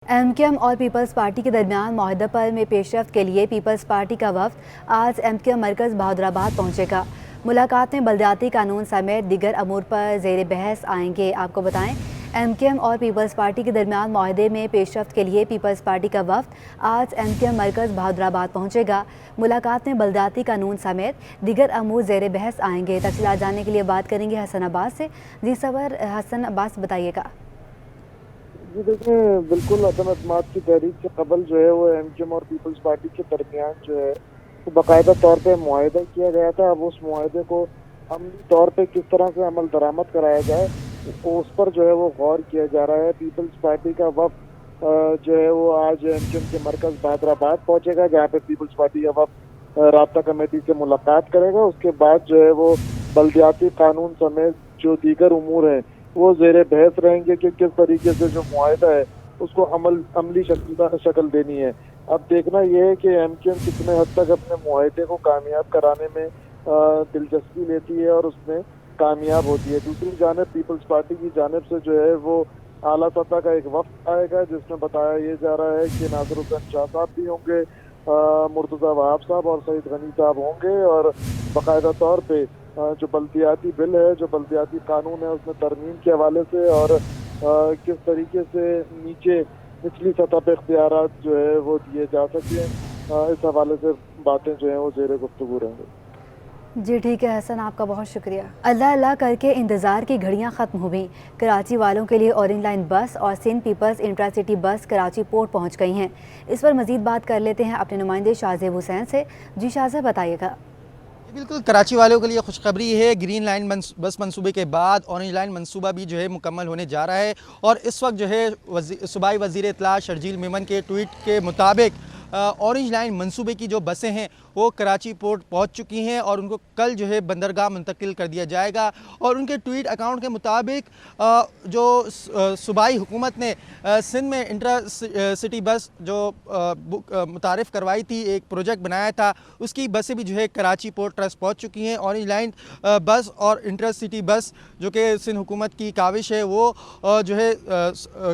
MQM और peoples party के दरमियान मुआहदा पर में पेशरफ्त के लिए पीपल्स पार्टी का वफ्द आज एमक्यूएम मरकज़ बहादुराबाद पहुंचेगा। मुलाकात में बल्दियाती कानून समेत दीगर अमूर पर ज़ेर बहस आएंगे। आपको बताएं, एमक्यूएम और पीपल्स पार्टी के दरमियान मुआहदे में पेशरफ्त के लिए पीपल्स पार्टी का वफ्द आज एमक्यूएम मरकज़ बहादुराबाद पहुंचेगा। मुलाकात में बल्दियाती कानून समेत दीगर अमूर ज़ेर बहस आएंगे। तफसीलात जानने के लिए बात करेंगे हसन अब्बास से। जी सबर हसन अब्बास, बताइएगा। जी देखिए, बिल्कुल अदम अदमात की तहरीक से कबल जो है वो एमक्यूएम और पीपल्स पार्टी के दरमियान जो है वो बाकायदा तौर पे मुआहदा किया गया था। अब उस मुआहदे को अमली तौर पे किस तरह से अमल दरामद कराया जाए उस पर जो है वो गौर किया जा रहा है। पीपल्स पार्टी का वफ्द जो है वो आज एमक्यूएम के मरकज़ बहादुराबाद पहुंचेगा, जहाँ पे पीपल्स पार्टी का वफ्द राब्ता कमेटी से मुलाकात करेगा। उसके बाद जो है वो बल्दियाती कानून समेत जो दीगर उमूर हैं वो ज़ेरे बहस रहेंगे कि किस तरीके से जो मुआहदा है उसको अमली शक्ल देनी है। अब देखना यह है कि एमक्यूएम कितने हद तक अपने मुआहदे को कामयाब कराने में दिलचस्पी लेती है और उसमें कामयाब होती है। दूसरी जानिब पीपल्स पार्टी की जानिब से जो है वो आला सतह का एक वफ्द आएगा, जिसमें बताया ये जा रहा है कि नासिर हुसैन शाह साहब भी होंगे, मुर्तज़ा वहाब साहब और सईद गनी साहब होंगे, और बाकायदा तौर पे जो बल्दियाती बिल है, जो बल्दियाती कानून है, उसमें तरमीम के हवाले से और किस तरीके से निचली सतह पे इख्तियारात जो है वो दिए जा सके, इस हवाले से बातें जो हैं वो ज़ेरे गुफ्तगू रहेंगे। जी ठीक है हसन, आपका बहुत शुक्रिया। अल्लाह अल्लाह करके इंतज़ार की घड़ियां ख़त्म हो गईं। कराची वालों के लिए ऑरेंज लाइन बस और सिंध पीपल्स इंट्रासिटी बस कराची पोर्ट पहुंच गई हैं। इस पर मज़ीद बात कर लेते हैं अपने नुमाइंदे शाहज़ेब हुसैन से। जी शाहज़ेब, बताइएगा। बिल्कुल, कराची वालों के लिए खुशखबरी है। ग्रीन लाइन बस मंसूबे के बाद ऑरेंज लाइन मंसूबा भी जो है मुकम्मल होने जा रहा है, और इस वक्त जो है सूबाई वज़ीर इत्तला शर्जील मेमन के ट्वीट के मुताबिक ऑरेंज लाइन मंसूबे की जो बसें हैं वो कराची पोर्ट पहुंच चुकी हैं और उनको कल जो है बंदरगाह मुंतकिल कर दिया जाएगा। और उनके ट्वीट अकाउंट के मुताबिक जो सूबाई हुकूमत ने सिंध में इंट्रा सिटी बस जो मुतारिफ़ करवाई थी, एक प्रोजेक्ट बनाया था, उसकी बसें भी जो है कराची पोर्ट ट्रस्ट पहुंच चुकी हैं। ऑरेंज लाइन बस और इंट्रा सिटी बस जो कि सिंध हुकूमत की काविश है वो जो है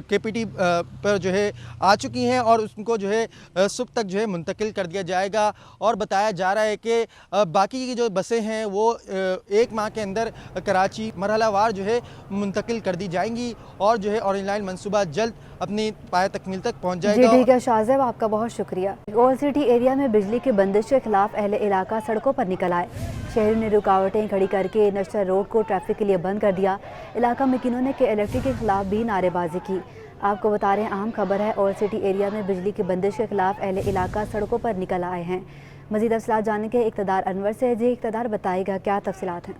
KPT पर जो है आ चुकी हैं और उनको जो है सुबह तक जो है मुंतकिल कर दिया जाएगा। और बताया जा रहा है कि बाकी की जो बसें हैं वो एक माह के अंदर कराची मरहलावार जो है मुंतकिल कर दी जाएंगी और जो है ऑरेंज लाइन मंसूबा जल्द अपनी पाए तकमील तक पहुंच जाएगा। जी ठीक है शाहज़ेब, आपका बहुत शुक्रिया। ओल्ड सिटी एरिया में बिजली की बंदिश के खिलाफ अहले इलाका सड़कों पर निकल आए। शहरों ने रुकावटें खड़ी करके नशर रोड को ट्रैफिक के लिए बंद कर दिया। इलाका मकीनों ने इलेक्ट्रिक के खिलाफ भी नारेबाजी की। आपको बता रहे हैं, अहम खबर है, ओल्ड सिटी एरिया में बिजली की बंदिश के खिलाफ अहले इलाका सड़कों पर निकल आए हैं। मज़ीद तफसीलात जानने के इक़्तिदार अनवर से। जी इक़्तिदार, बताइएगा क्या तफसीलात हैं।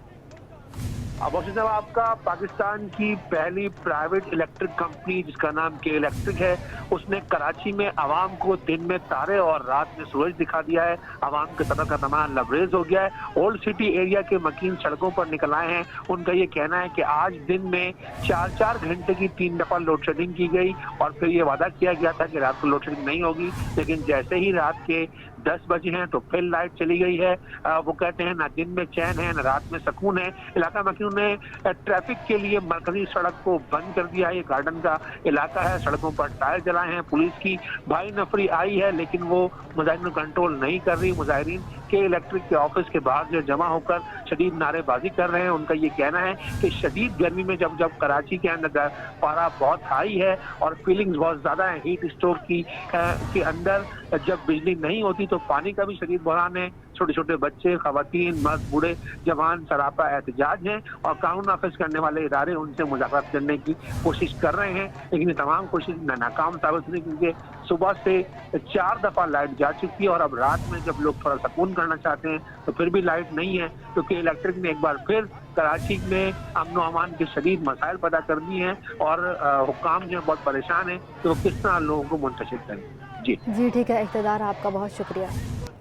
अबोशी साहब, आपका पाकिस्तान की पहली प्राइवेट इलेक्ट्रिक कंपनी जिसका नाम के इलेक्ट्रिक है, उसने कराची में आवाम को दिन में तारे और रात में सूरज दिखा दिया है। आवाम के सबर का तमाम लबरेज हो गया है। ओल्ड सिटी एरिया के मकीन सड़कों पर निकल आए हैं। उनका ये कहना है कि आज दिन में 4-4 घंटे की 3 दफा लोड शेडिंग की गई और फिर ये वादा किया गया था कि रात को लोड शेडिंग नहीं होगी, लेकिन जैसे ही रात के 10 बजे हैं तो फिर लाइट चली गई है। वो कहते हैं ना दिन में चैन है ना रात में सुकून है। इलाका मकीनों ने ट्रैफिक के लिए मरकजी सड़क को बंद कर दिया है। ये गार्डन का इलाका है, सड़कों पर टायर जलाए हैं। पुलिस की भारी नफरी आई है, लेकिन वो मुजाहिरीन को कंट्रोल नहीं कर रही। मुजाहिरीन के इलेक्ट्रिक के ऑफिस के बाहर जो जमा होकर शदीद नारेबाजी कर रहे हैं। उनका ये कहना है कि शदीद गर्मी में जब कराची के अंदर पारा बहुत हाई है और फीलिंग्स बहुत ज्यादा है, हीट स्ट्रोक के अंदर जब बिजली नहीं होती तो पानी का भी शदीद बहरान है। छोटे छोटे बच्चे, खवातीन, मर्द, बूढ़े, जवान सरापा एहतजाज हैं और कानून नाफिज करने वाले इदारे उनसे मुज़ाकरात करने की कोशिश कर रहे हैं, लेकिन ये तमाम कोशिश नाकाम साबित हुई क्योंकि सुबह से 4 दफा लाइट जा चुकी है और अब रात में जब लोग थोड़ा सुकून करना चाहते हैं तो फिर भी लाइट नहीं है, क्योंकि इलेक्ट्रिक ने एक बार फिर कराची में अमन व अमान के शदीद मसाइल पैदा कर दिए हैं और हुक्काम जो है बहुत परेशान है कि वो किस तरह लोगों को मुंतशिर करें। जी ठीक है इक़्तिदार, आपका बहुत शुक्रिया।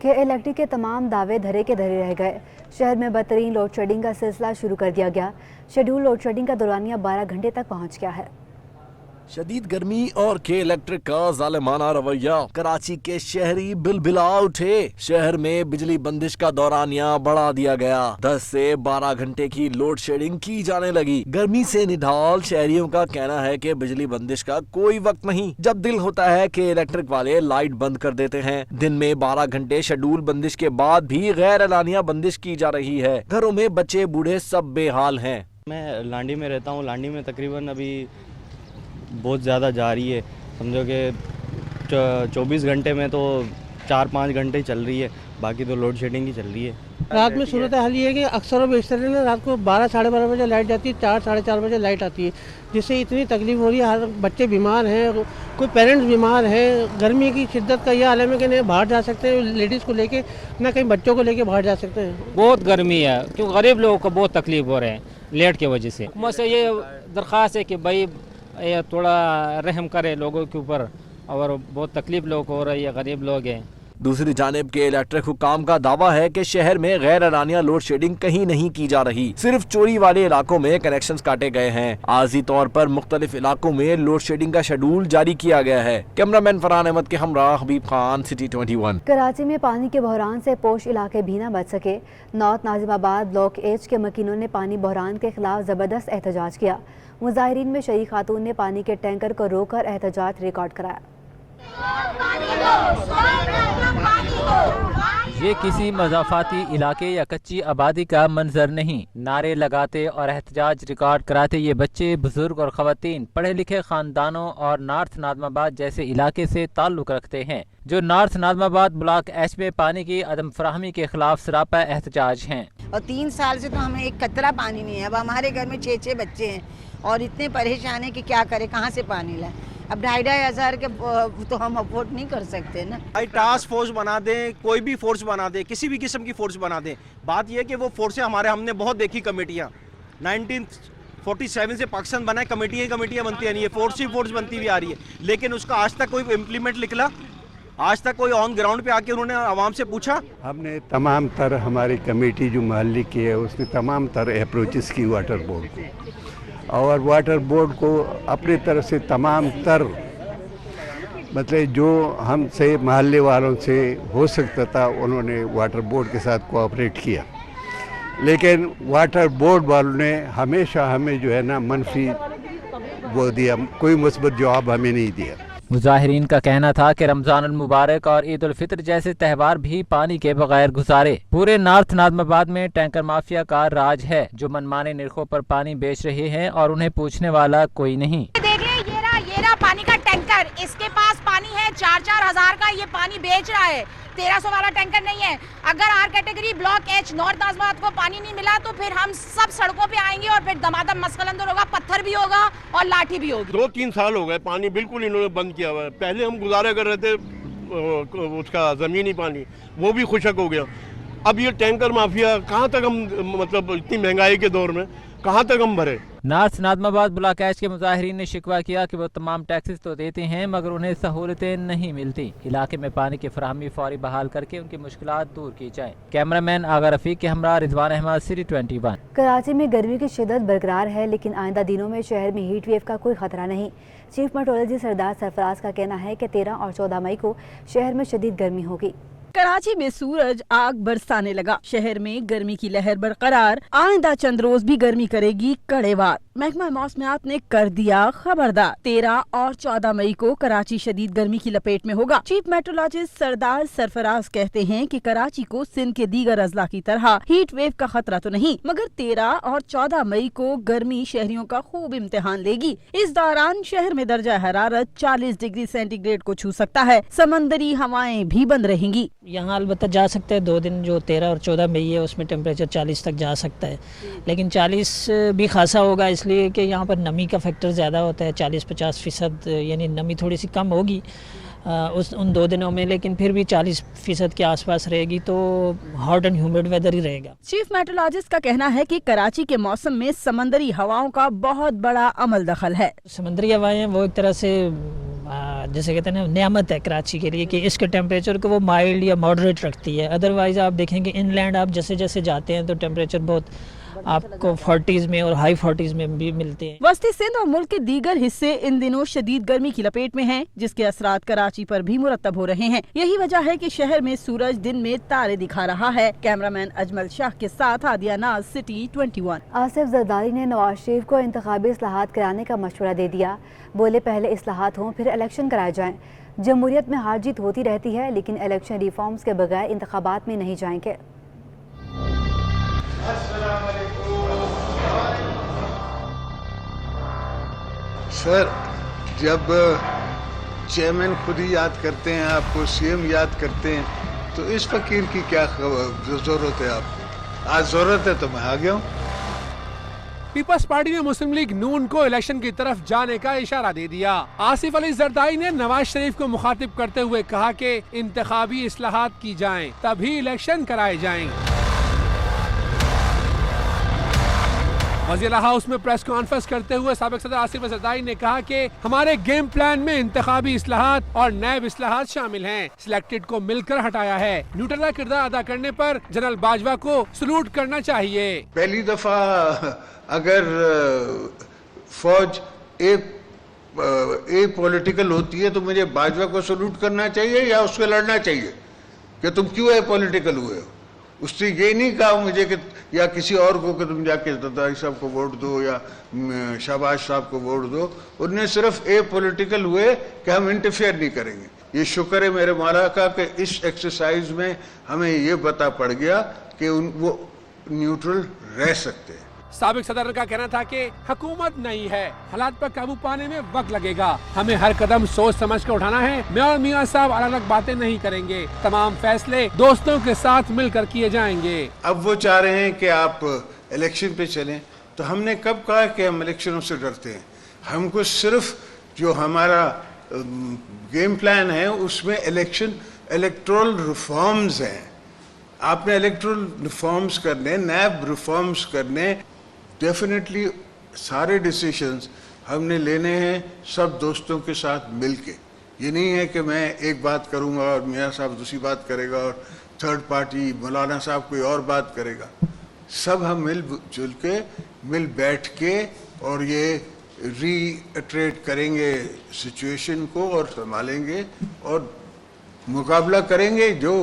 कि इलेक्ट्रिक के तमाम दावे धरे के धरे रह गए। शहर में बदतरीन लोड शेडिंग का सिलसिला शुरू कर दिया गया। शेड्यूल लोड शेडिंग का दौरानिया 12 घंटे तक पहुंच गया है। شدید گرمی اور کے الیکٹرک کا ظالمانہ رویہ، کراچی کے شہری بلبلا اٹھے۔ شہر میں بجلی بندش کا دورانیہ بڑھا دیا گیا، 10 سے 12 گھنٹے کی لوڈ شیڈنگ کی جانے لگی۔ گرمی سے نڈھال شہریوں کا کہنا ہے کہ بجلی بندش کا کوئی وقت نہیں، جب دل ہوتا ہے کہ الیکٹرک والے لائٹ بند کر دیتے ہیں۔ دن میں 12 گھنٹے شیڈول بندش کے بعد بھی غیر اعلانیہ بندش کی جا رہی ہے۔ گھروں میں بچے بوڑھے سب بے حال ہیں۔ میں لانڈی میں رہتا ہوں، لانڈی میں تقریباً ابھی بہت زیادہ جا رہی ہے، سمجھو کہ 24 گھنٹے میں تو 4-5 گھنٹے چل رہی ہے، باقی تو لوڈ شیڈنگ ہی چل رہی ہے۔ رات میں صورت حال یہ ہے کہ اکثر و بیشتر نا رات کو 12-12:30 بجے لائٹ جاتی ہے، 4-4:30 بجے لائٹ آتی ہے، جس سے اتنی تکلیف ہو رہی ہے۔ ہر بچے بیمار ہیں، کوئی پیرنٹس بیمار ہیں۔ گرمی کی شدت کا یہ عالم ہے کہ نہ باہر جا سکتے ہیں لیڈیز کو لے کے، نہ کہیں بچوں کو لے کے باہر جا سکتے ہیں۔ بہت گرمی ہے، کیوں غریب لوگوں کو بہت تکلیف ہو رہے ہیں لیٹ کی وجہ سے۔ مجھ سے یہ درخواست ہے کہ بھائی یہ تھوڑا رحم کرے لوگوں کے اوپر، اور بہت تکلیف لوگ ہو رہی ہے، غریب لوگ ہیں۔ دوسری جانب کے الیکٹرک حکام کا دعویٰ ہے کہ شہر میں غیر اعلانیہ لوڈ شیڈنگ کہیں نہیں کی جا رہی، صرف چوری والے علاقوں میں کنیکشنز کاٹے گئے ہیں۔ عارضی طور پر مختلف علاقوں میں لوڈ شیڈنگ کا شیڈول جاری کیا گیا ہے۔ کیمرامین فرحان احمد کے ہمراہ حبیب خان، سٹی 21۔ کراچی میں پانی کے بحران سے پوش علاقے بھی نہ بچ سکے۔ نارتھ ناظم آباد بلاک ایچ کے مکینوں نے پانی بحران کے خلاف زبردست احتجاج کیا۔ مظاہرین میں شریک خاتون نے پانی کے ٹینکر کو روک کر احتجاج ریکارڈ کرایا۔ یہ کسی مضافاتی علاقے یا کچی آبادی کا منظر نہیں۔ نعرے لگاتے اور احتجاج ریکارڈ کراتے یہ بچے، بزرگ اور خواتین پڑھے لکھے خاندانوں اور نارتھ ناظم آباد جیسے علاقے سے تعلق رکھتے ہیں، جو نارتھ ناظم آباد بلاک ایچ میں پانی کی عدم فراہمی کے خلاف سراپا احتجاج ہیں۔ اور 3 سال سے تو ہمیں ایک قطرہ پانی نہیں ہے۔ اب ہمارے گھر میں 6 بچے ہیں اور اتنے پریشان ہیں کہ کیا کریں، کہاں سے پانی لائیں۔ اب 2,500 کے تو ہم افورڈ نہیں کر سکتے نا۔ ٹاسک فورس بنا دیں، کوئی بھی فورس بنا دیں، کسی بھی قسم کی فورس بنا دیں۔ بات یہ ہے کہ وہ فورسیں ہم نے بہت دیکھی، کمیٹیاں 1947 سے پاکستان بنا ہے، کمیٹیاں بنتی ہیں، یہ فورس بنتی ہوئی آ رہی ہے، لیکن اس کا آج تک کوئی امپلیمنٹ نکلا، آج تک کوئی آن گراؤنڈ پہ آ کے انہوں نے عوام سے پوچھا؟ ہم نے تمام تر ہماری کمیٹی جو محلی کی ہے اس نے تمام تر اپروچز کی واٹر بورڈ کو، اور واٹر بورڈ کو اپنی طرف سے تمام تر مطلب جو ہم سے محلے والوں سے ہو سکتا تھا انہوں نے واٹر بورڈ کے ساتھ کوآپریٹ کیا، لیکن واٹر بورڈ والوں نے ہمیشہ ہمیں جو ہے نا منفی وہ دیا، کوئی مثبت جواب ہمیں نہیں دیا۔ مظاہرین کا کہنا تھا کہ رمضان المبارک اور عید الفطر جیسے تہوار بھی پانی کے بغیر گزارے۔ پورے نارتھ ناظم آباد میں ٹینکر مافیا کا راج ہے، جو منمانے نرخوں پر پانی بیچ رہے ہیں اور انہیں پوچھنے والا کوئی نہیں۔ دیکھیں یہ رہا پانی کا ٹینکر، اس کے پاس پانی ہے 4-4 ہزار کا، یہ پانی بیچ رہا ہے۔ 1300 والا ٹینکر نہیں ہے۔ اگر R category block H north Nazimabad کو پانی نہیں ملا تو پھر ہم سب سڑکوں پہ آئیں گے اور پھر دمادم مسئلہ اندر ہوگا، پتھر بھی ہوگا اور لاٹھی بھی ہوگی۔ 2-3 سال ہو گئے پانی بالکل انہوں نے بند کیا ہوا ہے۔ پہلے ہم گزارا کر رہے تھے اس کا زمینی پانی، وہ بھی خشک ہو گیا۔ اب یہ ٹینکر مافیا کہاں تک ہم مطلب اتنی مہنگائی کے دور میں کہاں تک ہم بھرے؟ نارتھ ناظم آباد بلاک ایچ کے مظاہرین نے شکوہ کیا کہ وہ تمام ٹیکسز تو دیتے ہیں مگر انہیں سہولتیں نہیں ملتی۔ علاقے میں پانی کی فراہمی فوری بحال کر کے ان کی مشکلات دور کی جائیں۔ کیمرامین آغا رفیق کے ہمراہ رضوان احمد، سٹی 21۔ کراچی میں گرمی کی شدت برقرار ہے، لیکن آئندہ دنوں میں شہر میں ہیٹ ویو کا کوئی خطرہ نہیں۔ چیف میٹرولوجسٹ سردار سرفراز کا کہنا ہے کہ 13 اور 14 مئی کو شہر میں شدید گرمی ہوگی۔ کراچی میں سورج آگ برسانے لگا، شہر میں گرمی کی لہر برقرار، آئندہ چند روز بھی گرمی کرے گی کڑے وار۔ محکمہ موسمیات نے کر دیا خبردار، 13 اور 14 مئی کو کراچی شدید گرمی کی لپیٹ میں ہوگا۔ چیف میٹرولوجسٹ سردار سرفراز کہتے ہیں کہ کراچی کو سندھ کے دیگر اضلاع کی طرح ہیٹ ویو کا خطرہ تو نہیں، مگر 13 اور 14 مئی کو گرمی شہریوں کا خوب امتحان لے گی۔ اس دوران شہر میں درجہ حرارت 40 ڈگری سینٹی گریڈ کو چھو سکتا ہے، سمندری ہوائیں بھی بند رہیں گی۔ یہاں البتہ جا سکتے ہیں 2 دن، جو 13 اور 14 مئی ہے اس میں ٹیمپریچر 40 تک جا سکتا ہے، لیکن 40 بھی خاصا ہوگا اس لیے کہ یہاں پر نمی کا فیکٹر زیادہ ہوتا ہے، 40-50%، یعنی نمی تھوڑی سی کم ہوگی ان 2 دنوں میں، لیکن پھر بھی 40% کے آس پاس رہے گی، تو ہاٹ اینڈ ہیومڈ ویدر ہی رہے گا۔ چیف میٹرولوجسٹ کا کہنا ہے کہ کراچی کے موسم میں سمندری ہواؤں کا بہت بڑا عمل دخل ہے۔ سمندری ہوائیں وہ ایک طرح سے جیسے کہتے ہیں نا نعمت ہے کراچی کے لیے، کہ اس کے ٹیمپریچر کو وہ مائلڈ یا ماڈریٹ رکھتی ہے۔ ادروائز آپ دیکھیں گے ان لینڈ آپ جیسے جیسے جاتے ہیں تو ٹیمپریچر بہت आपको 40s में और हाई 40s में भी मिलते हैं। वस्ती सिंध और मुल्क के दीगर हिस्से इन दिनों शदीद गर्मी की लपेट में हैं, जिसके असरात कराची पर भी मुरतब हो रहे हैं। यही वजह है कि शहर में सूरज दिन में तारे दिखा रहा है। कैमरामैन अजमल शाह के साथ आदिया नाज, सिटी 21। आसिफ जरदारी ने नवाज शरीफ को इंतखाबी इस्लाहात कराने का मशवरा दे दिया। बोले पहले इस्लाहात हों फिर इलेक्शन कराए जाएं। जमहूरियत में हार जीत होती रहती है, लेकिन इलेक्शन रिफॉर्म्स के बगैर इंतखाबात में नहीं जाएंगे। सर, जब चेयरमैन खुद ही याद करते हैं आपको, सीएम याद करते हैं, तो इस फकीर की क्या जरूरत है? आप आज जरूरत है तो मैं आ गया हूँ। पीपल्स पार्टी ने मुस्लिम लीग नून को इलेक्शन की तरफ जाने का इशारा दे दिया। आसिफ अली जरदारी ने नवाज शरीफ को मुखातिब करते हुए कहा कि इंतखाबी इस्लाहात की जाएं, तभी इलेक्शन कराए जाएं। वज़ीर हाउस में प्रेस कॉन्फ्रेंस करते हुए साबिक सदर आसिफ अली जरदारी ने कहा कि हमारे गेम प्लान में इंतखाबी इस्लाहात और नैब इस्लाहात शामिल हैं। सिलेक्टेड को मिलकर हटाया है। न्यूट्रल का किरदार अदा करने पर जनरल बाजवा को सलूट करना चाहिए। पहली दफा अगर फौज ए पॉलिटिकल होती है तो मुझे बाजवा को सलूट करना चाहिए या उससे लड़ना चाहिए कि तुम क्यों ए पॉलिटिकल हुए हो? उसने ये नहीं कहा मुझे कि या किसी और को कि तुम जाके जरदारी साहब को वोट दो या शहबाज साहब को वोट दो। उन्हें सिर्फ ए पॉलिटिकल हुए कि हम इंटरफेयर नहीं करेंगे। ये शुक्र है मेरे मौला का कि इस एक्सरसाइज में हमें ये पता पड़ गया कि वो न्यूट्रल रह सकते हैं। साबिक सदर का कहना था कि हुकूमत नहीं है, हालात पर काबू पाने में वक्त लगेगा। हमें हर कदम सोच समझ कर उठाना है। मैं और मियां साहब अलग अलग बातें नहीं करेंगे। तमाम फैसले दोस्तों के साथ मिलकर किए जाएंगे। अब वो चाह रहे हैं कि आप इलेक्शन पे चलें, तो हमने कब कहा कि हम इलेक्शनों से डरते हैं? हमको सिर्फ जो हमारा गेम प्लान है उसमें इलेक्टोरल रिफॉर्म्स हैं। आपने इलेक्टोरल रिफॉर्म्स करने, नैब रिफॉर्म्स करने, डेफिनेटली सारे डिसीशंस हमने लेने हैं सब दोस्तों के साथ मिलके। ये नहीं है कि मैं एक बात करूंगा और मियां साहब दूसरी बात करेगा और थर्ड पार्टी मौलाना साहब कोई और बात करेगा। सब हम मिलजुल के, मिल बैठ के और ये रीट्रेट करेंगे सिचुएशन को और संभालेंगे और मुकाबला करेंगे। जो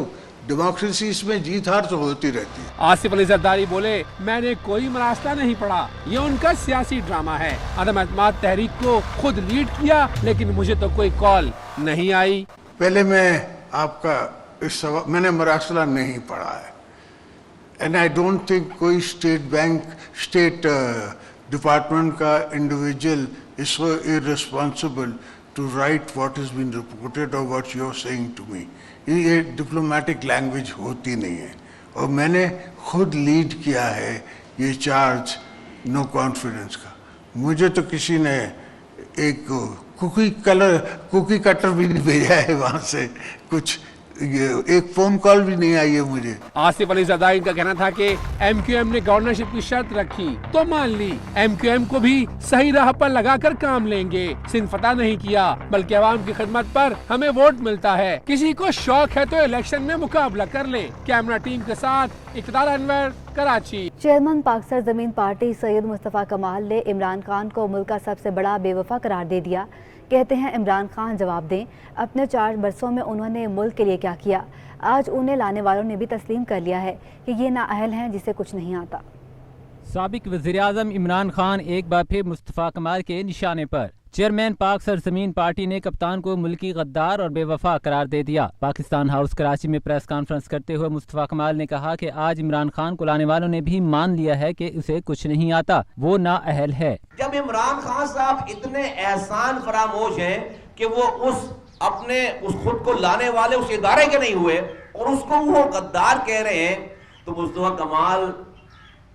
डेमोक्रेसी इसमें जीत हार तो होती रहती है। आसिफ अली जरदारी बोले, मैंने कोई मरासला नहीं पढ़ा, ये उनका सियासी ड्रामा है। अदम एतमाद तहरीक को खुद लीड किया, लेकिन मुझे तो कोई कॉल नहीं आई। पहले मैं आपका इस सवाल, मैंने मरासला नहीं पढ़ा है एंड आई डोंट थिंक कोई स्टेट डिपार्टमेंट का individual is so irresponsible to write what is been reported और what you are saying to me. ये डिप्लोमेटिक लैंग्वेज होती नहीं है और मैंने खुद लीड किया है ये चार्ज नो कॉन्फिडेंस का। मुझे तो किसी ने एक कुकी कटर भी नहीं भेजा है वहाँ से, कुछ एक फोन कॉल भी नहीं आई है मुझे। आसिफ अली जरदारी का कहना था कि एमक्यूएम ने गवर्नरशिप की शर्त रखी तो मान ली। एमक्यूएम को भी सही राह पर लगाकर काम लेंगे। सिंध फतह नहीं किया, बल्कि आवाम की खिदमत पर हमें वोट मिलता है। किसी को शौक है तो इलेक्शन में मुकाबला कर ले। कैमरा टीम के साथ इक़्तिदार अनवर, कराची। चेयरमैन पाक सरजमीन पार्टी सैयद मुस्तफ़ा कमाल ने इमरान खान को मुल्क का सबसे बड़ा बेवफा करार दे दिया। कहते हैं इमरान खान जवाब दें, अपने 4 बरसों में उन्होंने मुल्क के लिए क्या किया। आज उन्हें लाने वालों ने भी तस्लीम कर लिया है कि ये नाअहल हैं जिसे कुछ नहीं आता। साबिक वज़ीर-ए-आज़म इमरान खान एक बार फिर मुस्तफ़ा कमाल के निशाने पर। चेयरमैन पाक सरजमीन पार्टी ने कप्तान को मुल्की गद्दार और बेवफा करार दे दिया। पाकिस्तान हाउस कराची में प्रेस कॉन्फ्रेंस करते हुए मुस्तफ़ा कमाल ने कहा कि आज इमरान खान को लाने वालों ने भी मान लिया है कि उसे कुछ नहीं आता, वो नाअहल है। जब इमरान खान साहब इतने एहसान फरामोश हैं कि वो उस खुद को लाने वाले उस इदारे के नहीं हुए और उसको वो गद्दार कह रहे हैं, तो मुस्तफ़ा कमाल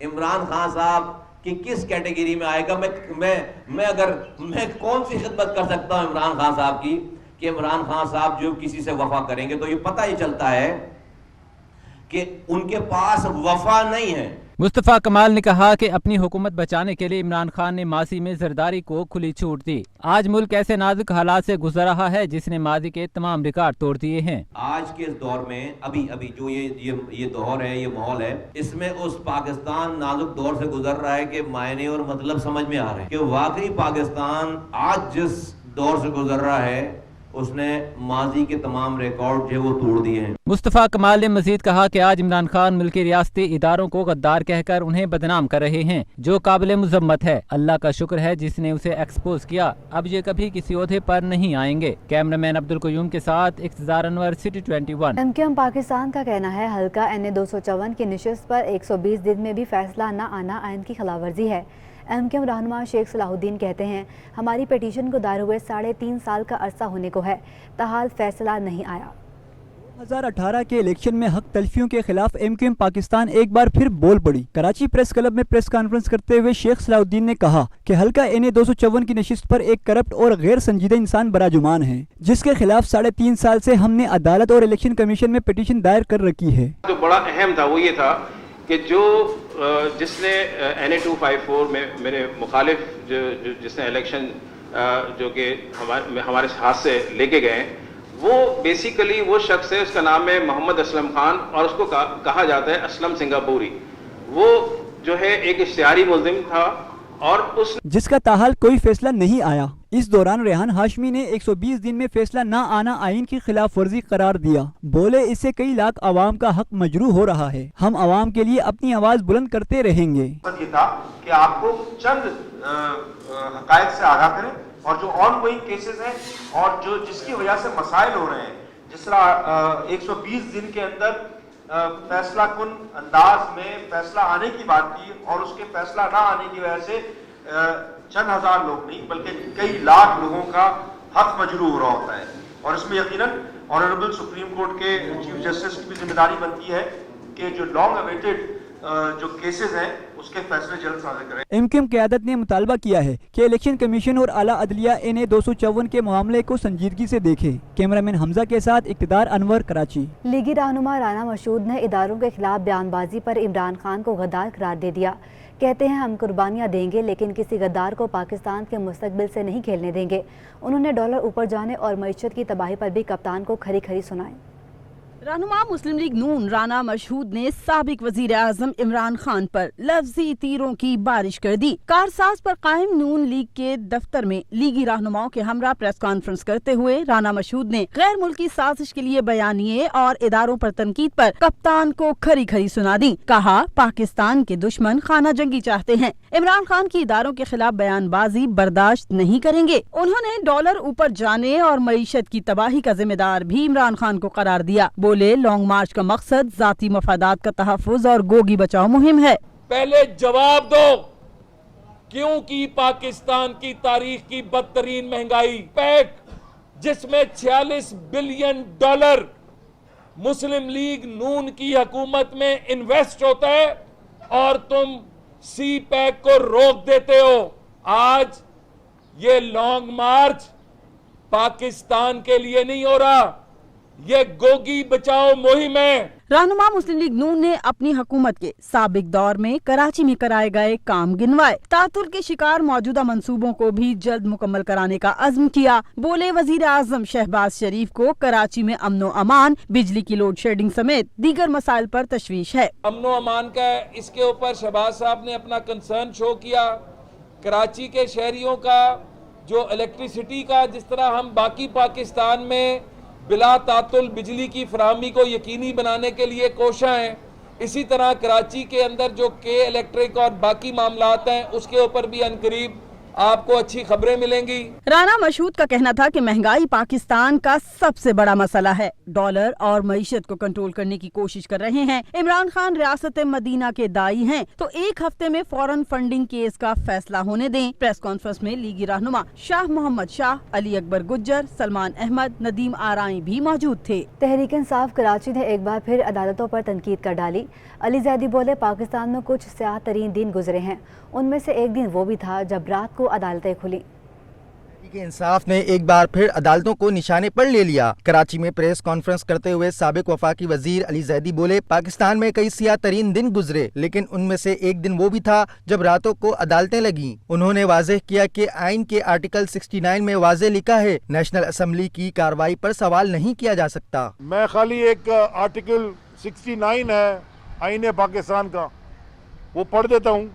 इमरान खान साहब कि किस कैटेगरी में आएगा। मैं कौन सी खिदमत कर सकता हूं इमरान खान साहब की कि इमरान खान साहब जो किसी से वफा करेंगे तो ये पता ही चलता है कि उनके पास वफा नहीं है। मुस्तफ़ा कमाल ने कहा कि अपनी हुकूमत बचाने के लिए इमरान खान ने माजी में जरदारी को खुली छूट दी। आज मुल्क ऐसे नाजुक हालात से गुजर रहा है जिसने माजी के तमाम रिकॉर्ड तोड़ दिए हैं। आज के इस दौर में अभी जो ये दौर है, ये माहौल है, इसमें उस पाकिस्तान नाजुक दौर से गुजर रहा है कि मायने और मतलब समझ में आ रहे हैं कि वाकई पाकिस्तान आज जिस दौर से गुजर रहा है उसने माजी के तमाम रिकॉर्ड जो वो तोड़ दिए हैं। मुस्तफ़ा कमाल ने मजीद कहा कि आज इमरान खान मुल्की रियासती इदारों को गद्दार कहकर उन्हें बदनाम कर रहे हैं, जो काबिल मुज़म्मत है। अल्लाह का शुक्र है जिसने उसे एक्सपोज किया। अब ये कभी किसी ओहदे पर नहीं आएंगे। कैमरामैन अब्दुल क़य्यूम के साथ इख्तिसार अनवर, सिटी 21। एमक्यूएम पाकिस्तान का कहना है हल्का NA 254 की नशिस्त पर 120 दिन में भी फैसला न आना आइन की खिलाफ वर्जी है। एमक्यूएम रहनुमा शेख सलाहुद्दीन कहते हैं हमारी पिटीशन को दायर हुए 3.5 साल का अरसा होने को है, ताहाल फैसला नहीं आया। 2018 के इलेक्शन में हक तलफियों के खिलाफ एमक्यूएम पाकिस्तान एक बार फिर बोल पड़ी। कराची प्रेस क्लब में प्रेस कॉन्फ्रेंस करते हुए शेख सलाहुद्दीन ने कहा कि हल्का NA 254 की नशिस्त पर एक करप्ट और गैर संजीदा इंसान बराजुमान है, जिसके खिलाफ 3.5 साल से हमने अदालत और इलेक्शन कमीशन में पिटीशन दायर कर रखी है। जो बड़ा अहम था वो ये था कि जिसने NA 254 में मेरे मुखालिफ जिसने इलेक्शन जो कि हमारे हाथ से लेके गए, वो बेसिकली वो शख्स है, उसका नाम है मोहम्मद असलम खान और उसको कहा जाता है असलम सिंगापुरी। वो जो है एक इश्तिहारी मुल्जिम था और उस जिसका ताहाल कोई फैसला नहीं आया। इस दौरान रेहान हाशमी ने 120 दिन में फैसला न आना आइन की खिलाफ वर्जी करार दिया। बोले इससे कई लाख अवाम का हक मजरू हो रहा है, हम अवाम के लिए अपनी आवाज बुलंद करते रहेंगे। ये था कि आपको चंद हकायक से आगाह करें और जो ऑन गोइंग केसेस हैं और जो जिसकी वजह से मसाइल हो रहे हैं, जिस तरह 120 दिन के अंदर फैसला कुन अंदाज में फैसला आने की बात की और उसके फैसला ना आने की वजह से चंद हजार लोग नहीं बल्कि कई लाख लोगों का हक मजरू हो रहा होता है। और इसमें यकीनन ऑनरेबल सुप्रीम कोर्ट के चीफ जस्टिस की भी जिम्मेदारी बनती है कि जो लॉन्ग अवेटेड जो केसेस हैं उसके फैसले जल्द सादर करें। एमक्यूएम क़यादत ने मुतालबा किया है कि इलेक्शन कमीशन और आला अदलिया NA 254 के मामले को संजीदगी से देखे। कैमरामैन हमजा के साथ इख्तिदार अनवर, कराची। लीगी रहनुमा राना मशहूद ने इदारों के खिलाफ बयानबाजी पर इमरान खान को गद्दार करार दे दिया। कहते हैं हम कुर्बानियां देंगे लेकिन किसी गद्दार को पाकिस्तान के मुस्तकबिल से नहीं खेलने देंगे। उन्होंने डॉलर ऊपर जाने और मईशत की तबाही पर भी कप्तान को खरी खरी सुनाई। रहनुमा मुस्लिम लीग नून राना मशहूद ने साबिक वजीर आजम इमरान खान पर लफ्जी तीरों की बारिश कर दी। कारसाज पर कायम नून लीग के दफ्तर में लीगी रहनुमाओं के हमरा प्रेस कॉन्फ्रेंस करते हुए राना मशहूद ने गैर मुल्की साजिश के लिए बयानिए और इदारों पर तनकीद पर कप्तान को खरी खरी सुना दी। कहा पाकिस्तान के दुश्मन खाना जंगी चाहते हैं, इमरान खान की इदारों के खिलाफ बयानबाजी बर्दाश्त नहीं करेंगे। उन्होंने डॉलर ऊपर जाने और मईशत की तबाही का जिम्मेदार भी इमरान खान को करार दिया। बोले लॉन्ग मार्च का मकसद जाती मफादात का तहफ़्फ़ुज़ और गोगी बचाओ मुहिम है। पहले जवाब दो क्योंकि पाकिस्तान की तारीख की बदतरीन महंगाई पैक जिसमें 46 बिलियन डॉलर मुस्लिम लीग नून की हुकूमत में इन्वेस्ट होता है और तुम सी पैक को रोक देते हो। आज ये लॉन्ग मार्च पाकिस्तान के लिए नहीं हो रहा, ये गोगी बचाओ मुहिम है। रहनुमा मुस्लिम लीग नून ने अपनी हुकूमत के साबिक दौर में कराची में कराए गए काम गिनवाए। तातुल के शिकार मौजूदा मंसूबों को भी जल्द मुकम्मल कराने का अज़्म किया। बोले वजीर आजम शहबाज शरीफ को कराची में अमनो अमान, बिजली की लोड शेडिंग समेत दीगर मसाइल पर तशवीश है। अमनो अमान का इसके ऊपर शहबाज साहब ने अपना कंसर्न शो किया। कराची के शहरियों का जो इलेक्ट्रिसिटी का, जिस तरह हम बाकी पाकिस्तान में बिला तातुल बिजली की फराहमी को यकीनी बनाने के लिए कोशा हैं, इसी तरह कराची के अंदर जो के इलेक्ट्रिक और बाकी मामलात हैं उसके ऊपर भी अनकरीब आपको अच्छी खबरें मिलेंगी। राना मशहूद का कहना था कि महंगाई पाकिस्तान का सबसे बड़ा मसला है। डॉलर और मईशत को कंट्रोल करने की कोशिश कर रहे हैं। इमरान खान रियासत मदीना के दाई हैं तो एक हफ्ते में फौरन फंडिंग केस का फैसला होने दें। प्रेस कॉन्फ्रेंस में लीगी रहनुमा शाह मोहम्मद शाह, अली अकबर गुज्जर, सलमान अहमद, नदीम आराई भी मौजूद थे। तहरीक इंसाफ कराची ने एक बार फिर अदालतों पर तनकीद कर डाली। अली जैदी बोले पाकिस्तान में कुछ स्याह तरीन दिन गुजरे हैं, उनमें से एक दिन वो भी था जब रात को अदालतें खुली। तहरीक इंसाफ ने एक बार फिर अदालतों को निशाने पर ले लिया। कराची में प्रेस कॉन्फ्रेंस करते हुए साबिक वफाकी वजीर अली जैदी बोले, पाकिस्तान में कई सियाह तरीन दिन गुजरे, लेकिन उनमें से एक दिन वो भी था जब रातों को अदालतें लगीं। उन्होंने वाज़ेह किया कि आइन के आर्टिकल 69 में वाज़ेह लिखा है, नेशनल असम्बली की कार्रवाई पर सवाल नहीं किया जा सकता। मैं खाली एक आर्टिकल 69 है आइन पाकिस्तान का, वो पढ़ देता हूँ।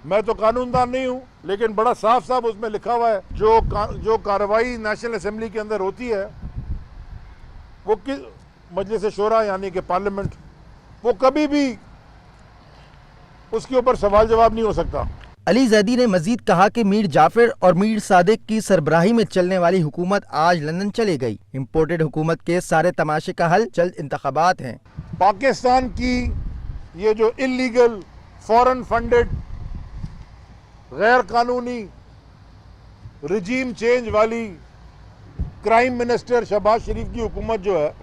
मैं तो कानूनदान नहीं हूँ, लेकिन बड़ा साफ साफ उसमें लिखा हुआ है जो कार्रवाई नेशनल असेंबली के अंदर होती है वो कि मजलिस शोरा यानी कि पार्लियामेंट, वो कभी भी उसके ऊपर सवाल जवाब नहीं हो सकता। अली जैदी ने मजीद कहा कि मीर जाफर और मीर सादिक की सरबराही में चलने वाली हुकूमत आज लंदन चले गई। इम्पोर्टेड हुकूमत के सारे तमाशे का हल जल्द इंतखाबात हैं। पाकिस्तान की ये जो इलीगल फॉरेन फंडेड गैर कानूनी रजीम चेंज वाली क्राइम मिनिस्टर शहबाज शरीफ की हुकूमत जो है,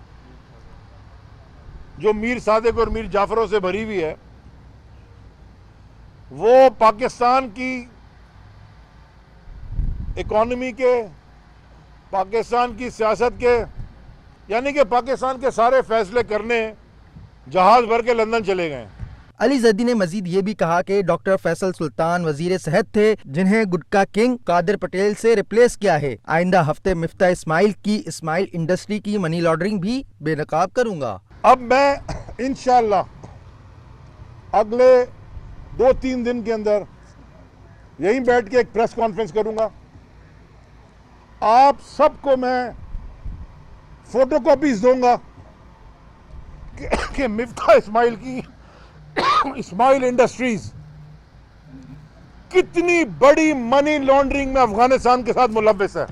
जो मीर सादिक और मीर जाफरों से भरी हुई है, वो पाकिस्तान की इकॉनमी के, पाकिस्तान की सियासत के, यानी कि पाकिस्तान के सारे फैसले करने जहाज भर के लंदन चले गए। अली जैदी ने मजीद ये भी कहा कि डॉक्टर फैसल सुल्तान वजीर सेहत थे, जिन्हें गुटका किंग कादिर पटेल से रिप्लेस किया है। आइंदा हफ्ते मिफ्ता इस्माइल की इस्माइल इंडस्ट्री की मनी लॉन्ड्रिंग भी बेनकाब करूंगा। अब मैं इंशाअल्लाह अगले 2-3 दिन के अंदर यहीं बैठ के एक प्रेस कॉन्फ्रेंस करूंगा। आप सबको मैं फोटोकॉपीज दूंगा कि मिफ्ता इस्माइल की इस्माइल इंडस्ट्रीज कितनी बड़ी मनी लॉन्ड्रिंग में अफगानिस्तान के साथ मुलव्वस है,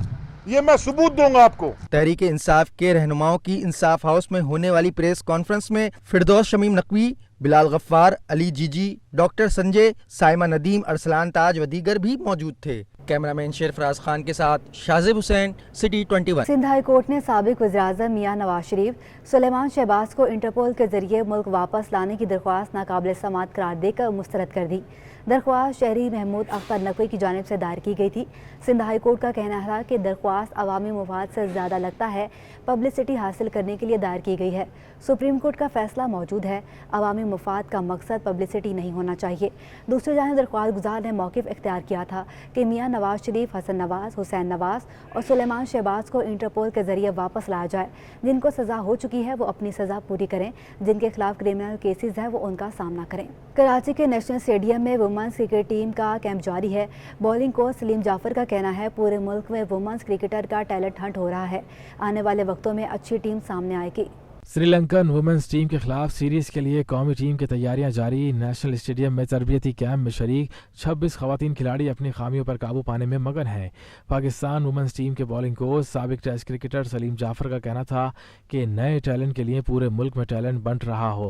ये मैं सबूत दूंगा आपको। तहरीक इंसाफ के रहनुमाओं की इंसाफ हाउस में होने वाली प्रेस कॉन्फ्रेंस में फिरदौस शमीम नकवी, बिलाल गफ्फार, अली जीजी, डॉक्टर संजय, साइमा नदीम, अरसलान ताज व दीगर भी मौजूद थे। कैमरामैन शेरफराज खान के साथ Shazib Hussain, city 21। Sindh high court ने साबिक वज़ीर-ए-आज़म मियां नवाज शरीफ, सुलेमान शहबाज को इंटरपोल के जरिए मुल्क वापस लाने की दरख्वास्त नाकाबिल समाअत करार देकर मुस्तरद कर दी। दरख्वास्त शहरी महमूद अख्तर नकवी की जानिब से दायर की गई थी। सिंध हाई कोर्ट का कहना था कि दरख्वास्त अवामी मुफाद से ज़्यादा लगता है पब्लिसिटी हासिल करने के लिए दायर की गई है। सुप्रीम कोर्ट का फैसला मौजूद है, अवामी मुफाद का मकसद पब्लिसिटी नहीं होना चाहिए। दूसरी जानिब दरख्वास्त गुजार ने मौक़िफ़ इख्तियार किया था कि मियां नवाज शरीफ, हसन नवाज, हुसैन नवाज और सुलेमान शहबाज को इंटरपोल के जरिए वापस लाया जाए। जिनको सज़ा हो चुकी है वो अपनी सज़ा पूरी करें, जिनके खिलाफ क्रिमिनल केसेस हैं वो उनका सामना करें। कराची के नेशनल स्टेडियम में वुमेंस क्रिकेट टीम का कैंप जारी है। बॉलिंग कोच सलीम जाफर का कहना है पूरे मुल्क में वुमेंस क्रिकेटर का टैलेंट हंट हो रहा है, आने वाले वक्तों में अच्छी टीम सामने आएगी। श्रीलंकन वुमेन्स टीम के खिलाफ सीरीज के लिए कौमी टीम की तैयारियां जारी। नेशनल स्टेडियम में तरबियती कैंप में शरीक 26 खवातीन खिलाड़ी अपनी खामियों पर काबू पाने में मगन हैं। पाकिस्तान वुमेन्स टीम के बॉलिंग कोच साबिक टेस्ट क्रिकेटर सलीम जाफर का कहना था कि नए टैलेंट के लिए पूरे मुल्क में टैलेंट बंट रहा हो।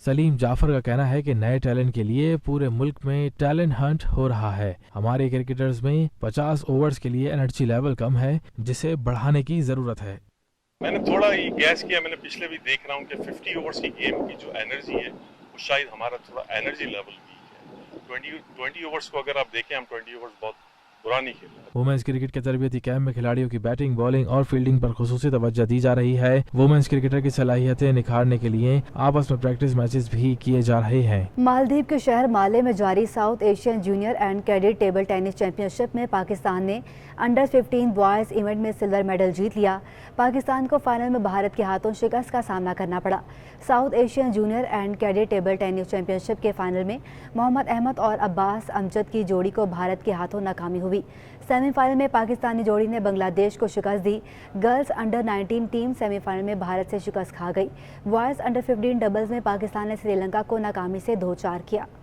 सलीम जाफर का कहना है कि नए टैलेंट के लिए पूरे मुल्क में टैलेंट हंट हो रहा है। हमारे क्रिकेटर्स में 50 ओवर्स के लिए एनर्जी लेवल कम है, जिसे बढ़ाने की ज़रूरत है। मैंने थोड़ा ही गैस किया, मैंने पिछले भी देख रहा हूँ कि 50 ओवर्स की गेम की जो एनर्जी है वो शायद हमारा थोड़ा एनर्जी लेवल वीक है। 20 ओवर्स को अगर आप देखें, हम 20 ओवर्स बहुत बुरा नहीं खेल रहे। वुमेन्स क्रिकेट के तरबियती कैंप में खिलाड़ियों की बैटिंग, बॉलिंग और फील्डिंग पर खुसूसी तवज्जो दी जा रही है। वुमेन्स क्रिकेटर की सलाहियतें निखारने के लिए आपस में प्रैक्टिस मैचेस भी किए जा रहे हैं। मालदीव के शहर माले में जारी south Asian junior and cadet table tennis championship में पाकिस्तान ने अंडर 15 बॉयज इवेंट में सिल्वर मेडल जीत लिया। पाकिस्तान को फाइनल में भारत के हाथों शिकस्त का सामना करना पड़ा। South Asian junior and cadet table tennis championship के फाइनल में मोहम्मद अहमद और अब्बास अमजद की जोड़ी को भारत के हाथों नाकामी हुई। सेमीफाइनल में पाकिस्तानी जोड़ी ने बांग्लादेश को शिकस्त दी। गर्ल्स अंडर 19 टीम सेमीफाइनल में भारत से शिकस्त खा गई। बॉयज अंडर 15 डबल्स में पाकिस्तान ने श्रीलंका को नाकामी से 2-4 किया।